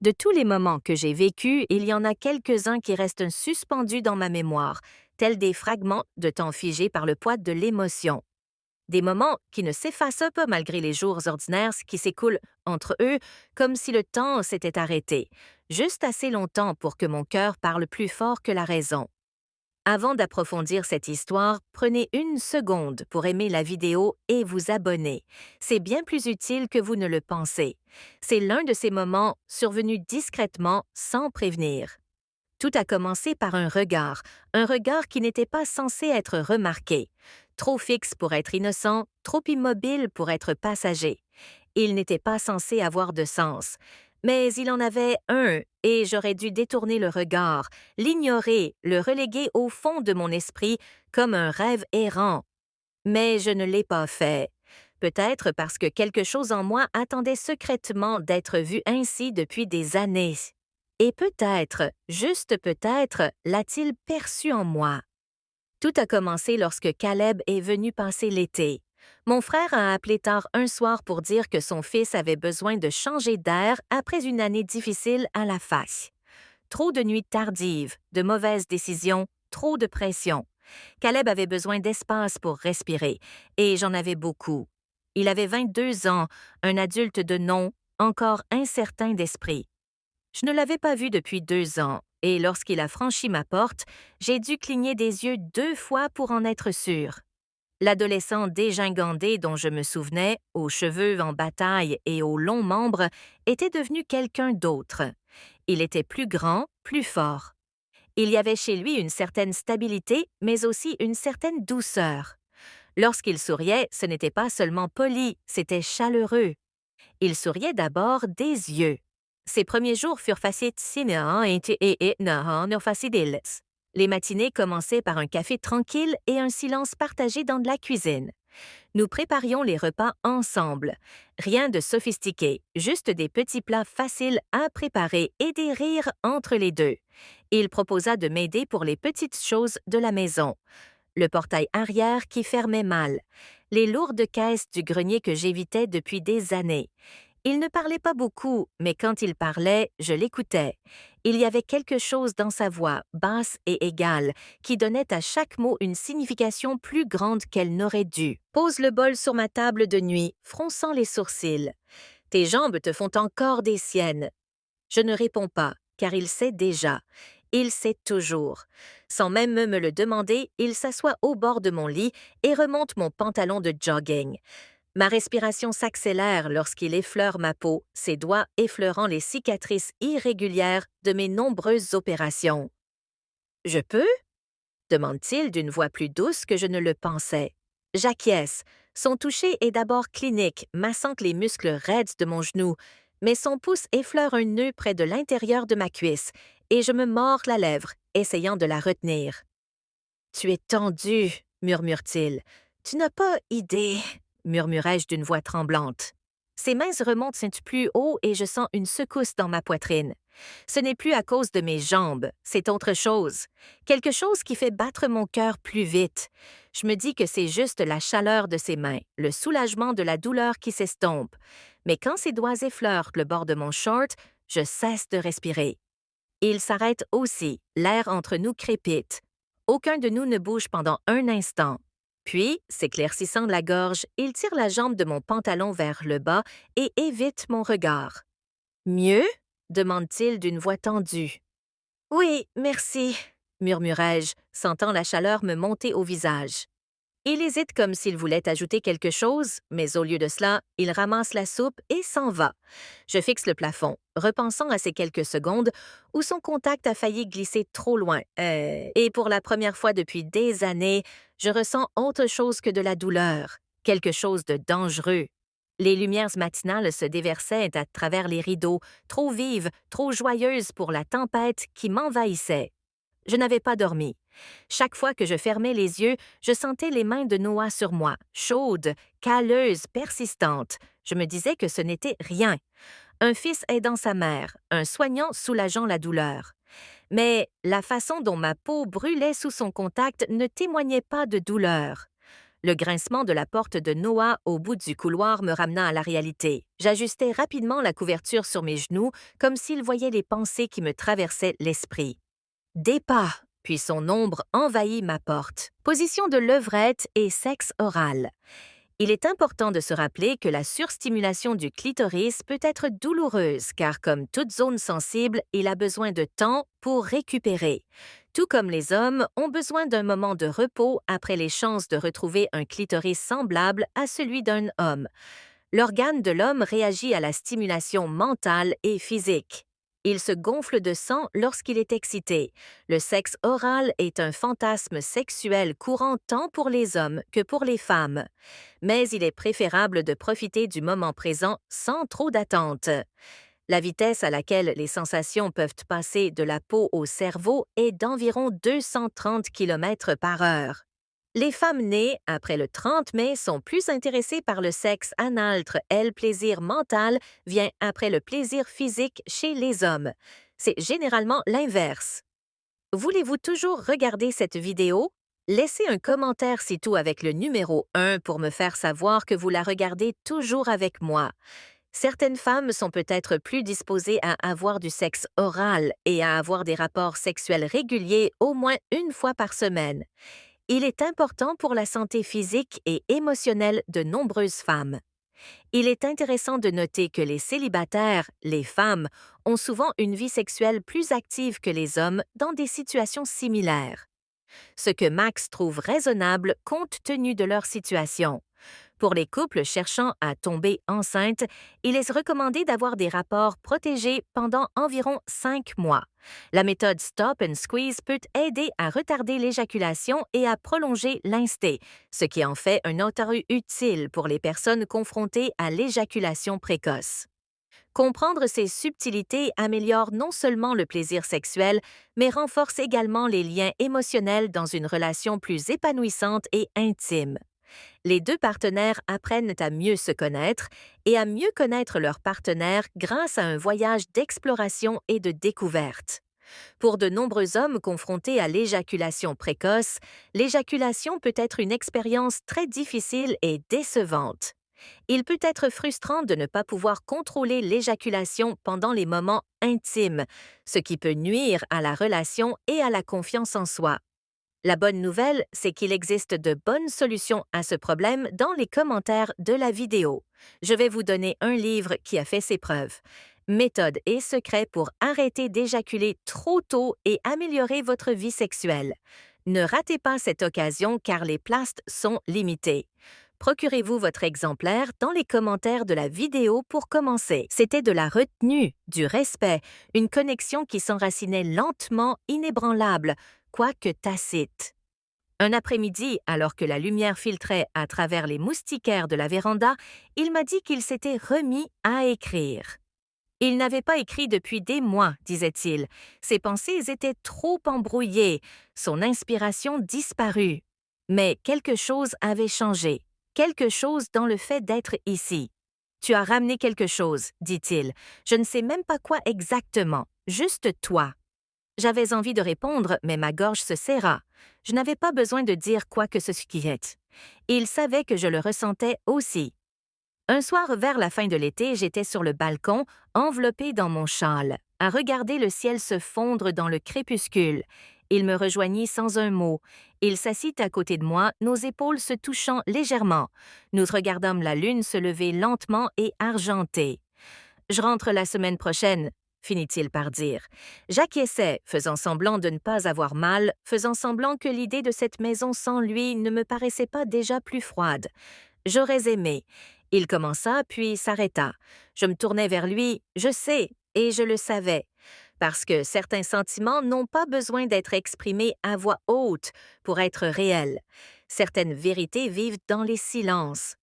De tous les moments que j'ai vécus, il y en a quelques-uns qui restent suspendus dans ma mémoire, tels des fragments de temps figés par le poids de l'émotion. Des moments qui ne s'effacent pas malgré les jours ordinaires qui s'écoulent entre eux comme si le temps s'était arrêté, juste assez longtemps pour que mon cœur parle plus fort que la raison. Avant d'approfondir cette histoire, prenez une seconde pour aimer la vidéo et vous abonner. C'est bien plus utile que vous ne le pensez. C'est l'un de ces moments survenus discrètement, sans prévenir. Tout a commencé par un regard qui n'était pas censé être remarqué. Trop fixe pour être innocent, trop immobile pour être passager. Il n'était pas censé avoir de sens. Mais il en avait un, et j'aurais dû détourner le regard, l'ignorer, le reléguer au fond de mon esprit comme un rêve errant. Mais je ne l'ai pas fait. Peut-être parce que quelque chose en moi attendait secrètement d'être vu ainsi depuis des années. Et peut-être, juste peut-être, l'a-t-il perçu en moi. Tout a commencé lorsque Caleb est venu passer l'été. Mon frère a appelé tard un soir pour dire que son fils avait besoin de changer d'air après une année difficile à la fac. Trop de nuits tardives, de mauvaises décisions, trop de pression. Caleb avait besoin d'espace pour respirer, et j'en avais beaucoup. Il avait 22 ans, un adulte de nom, encore incertain d'esprit. Je ne l'avais pas vu depuis 2 ans, et lorsqu'il a franchi ma porte, j'ai dû cligner des yeux 2 fois pour en être sûr. L'adolescent dégingandé dont je me souvenais, aux cheveux en bataille et aux longs membres, était devenu quelqu'un d'autre. Il était plus grand, plus fort. Il y avait chez lui une certaine stabilité, mais aussi une certaine douceur. Lorsqu'il souriait, ce n'était pas seulement poli, c'était chaleureux. Il souriait d'abord des yeux. Ses premiers jours furent fascinants et faciles. Les matinées commençaient par un café tranquille et un silence partagé dans de la cuisine. Nous préparions les repas ensemble. Rien de sophistiqué, juste des petits plats faciles à préparer et des rires entre les deux. Il proposa de m'aider pour les petites choses de la maison. Le portail arrière qui fermait mal, les lourdes caisses du grenier que j'évitais depuis des années. Il ne parlait pas beaucoup, mais quand il parlait, je l'écoutais. Il y avait quelque chose dans sa voix, basse et égale, qui donnait à chaque mot une signification plus grande qu'elle n'aurait dû. Pose le bol sur ma table de nuit, fronçant les sourcils. Tes jambes te font encore des siennes. Je ne réponds pas, car il sait déjà. Il sait toujours. Sans même me le demander, il s'assoit au bord de mon lit et remonte mon pantalon de jogging. Ma respiration s'accélère lorsqu'il effleure ma peau, ses doigts effleurant les cicatrices irrégulières de mes nombreuses opérations. Je peux? Demande-t-il d'une voix plus douce que je ne le pensais. J'acquiesce. Son toucher est d'abord clinique, massant les muscles raides de mon genou, mais son pouce effleure un nœud près de l'intérieur de ma cuisse, et je me mords la lèvre, essayant de la retenir. Tu es tendu, murmure-t-il. Tu n'as pas idée, murmurai-je d'une voix tremblante. Ses mains remontent un peu plus haut et je sens une secousse dans ma poitrine. Ce n'est plus à cause de mes jambes, c'est autre chose. Quelque chose qui fait battre mon cœur plus vite. Je me dis que c'est juste la chaleur de ses mains, le soulagement de la douleur qui s'estompe. Mais quand ses doigts effleurent le bord de mon short, je cesse de respirer. Il s'arrête aussi, l'air entre nous crépite. Aucun de nous ne bouge pendant un instant. Puis, s'éclaircissant la gorge, il tire la jambe de mon pantalon vers le bas et évite mon regard. Mieux? Demande-t-il d'une voix tendue. Oui, merci, murmurai-je, sentant la chaleur me monter au visage. Il hésite comme s'il voulait ajouter quelque chose, mais au lieu de cela, il ramasse la soupe et s'en va. Je fixe le plafond, repensant à ces quelques secondes où son contact a failli glisser trop loin. Et pour la première fois depuis des années, je ressens autre chose que de la douleur, quelque chose de dangereux. Les lumières matinales se déversaient à travers les rideaux, trop vives, trop joyeuses pour la tempête qui m'envahissait. Je n'avais pas dormi. Chaque fois que je fermais les yeux, je sentais les mains de Noah sur moi, chaudes, calleuses, persistantes. Je me disais que ce n'était rien. Un fils aidant sa mère, un soignant soulageant la douleur. Mais la façon dont ma peau brûlait sous son contact ne témoignait pas de douleur. Le grincement de la porte de Noah au bout du couloir me ramena à la réalité. J'ajustai rapidement la couverture sur mes genoux, comme s'il voyait les pensées qui me traversaient l'esprit. Des pas, puis son ombre envahit ma porte. Position de levrette et sexe oral. Il est important de se rappeler que la surstimulation du clitoris peut être douloureuse car comme toute zone sensible, il a besoin de temps pour récupérer. Tout comme les hommes ont besoin d'un moment de repos après les chances de retrouver un clitoris semblable à celui d'un homme. L'organe de l'homme réagit à la stimulation mentale et physique. Il se gonfle de sang lorsqu'il est excité. Le sexe oral est un fantasme sexuel courant tant pour les hommes que pour les femmes. Mais il est préférable de profiter du moment présent sans trop d'attente. La vitesse à laquelle les sensations peuvent passer de la peau au cerveau est d'environ 230 km par heure. Les femmes nées après le 30 mai sont plus intéressées par le sexe anal. Le plaisir mental vient après le plaisir physique chez les hommes. C'est généralement l'inverse. Voulez-vous toujours regarder cette vidéo? Laissez un commentaire ci-dessous avec le numéro 1 pour me faire savoir que vous la regardez toujours avec moi. Certaines femmes sont peut-être plus disposées à avoir du sexe oral et à avoir des rapports sexuels réguliers au moins une fois par semaine. Il est important pour la santé physique et émotionnelle de nombreuses femmes. Il est intéressant de noter que les célibataires, les femmes, ont souvent une vie sexuelle plus active que les hommes dans des situations similaires. Ce que Max trouve raisonnable compte tenu de leur situation. Pour les couples cherchant à tomber enceinte, il est recommandé d'avoir des rapports protégés pendant environ 5 mois. La méthode Stop and Squeeze peut aider à retarder l'éjaculation et à prolonger l'insté, ce qui en fait un autorue utile pour les personnes confrontées à l'éjaculation précoce. Comprendre ces subtilités améliore non seulement le plaisir sexuel, mais renforce également les liens émotionnels dans une relation plus épanouissante et intime. Les deux partenaires apprennent à mieux se connaître et à mieux connaître leur partenaire grâce à un voyage d'exploration et de découverte. Pour de nombreux hommes confrontés à l'éjaculation précoce, l'éjaculation peut être une expérience très difficile et décevante. Il peut être frustrant de ne pas pouvoir contrôler l'éjaculation pendant les moments intimes, ce qui peut nuire à la relation et à la confiance en soi. La bonne nouvelle, c'est qu'il existe de bonnes solutions à ce problème dans les commentaires de la vidéo. Je vais vous donner un livre qui a fait ses preuves. Méthodes et secrets pour arrêter d'éjaculer trop tôt et améliorer votre vie sexuelle. Ne ratez pas cette occasion car les places sont limitées. Procurez-vous votre exemplaire dans les commentaires de la vidéo pour commencer. C'était de la retenue, du respect, une connexion qui s'enracinait lentement, inébranlable, quoique tacite. Un après-midi, alors que la lumière filtrait à travers les moustiquaires de la véranda, il m'a dit qu'il s'était remis à écrire. Il n'avait pas écrit depuis des mois, disait-il. Ses pensées étaient trop embrouillées, son inspiration disparue. Mais quelque chose avait changé, quelque chose dans le fait d'être ici. Tu as ramené quelque chose, dit-il. Je ne sais même pas quoi exactement, juste toi. J'avais envie de répondre, mais ma gorge se serra. Je n'avais pas besoin de dire quoi que ce soit. Il savait que je le ressentais aussi. Un soir vers la fin de l'été, j'étais sur le balcon, enveloppée dans mon châle, à regarder le ciel se fondre dans le crépuscule. Il me rejoignit sans un mot. Il s'assit à côté de moi, nos épaules se touchant légèrement. Nous regardâmes la lune se lever lentement et argentée. « Je rentre la semaine prochaine », finit-il par dire. J'acquiesçais, faisant semblant de ne pas avoir mal, faisant semblant que l'idée de cette maison sans lui ne me paraissait pas déjà plus froide. J'aurais aimé. Il commença, puis s'arrêta. Je me tournai vers lui, je sais, et je le savais, parce que certains sentiments n'ont pas besoin d'être exprimés à voix haute pour être réels. Certaines vérités vivent dans les silences.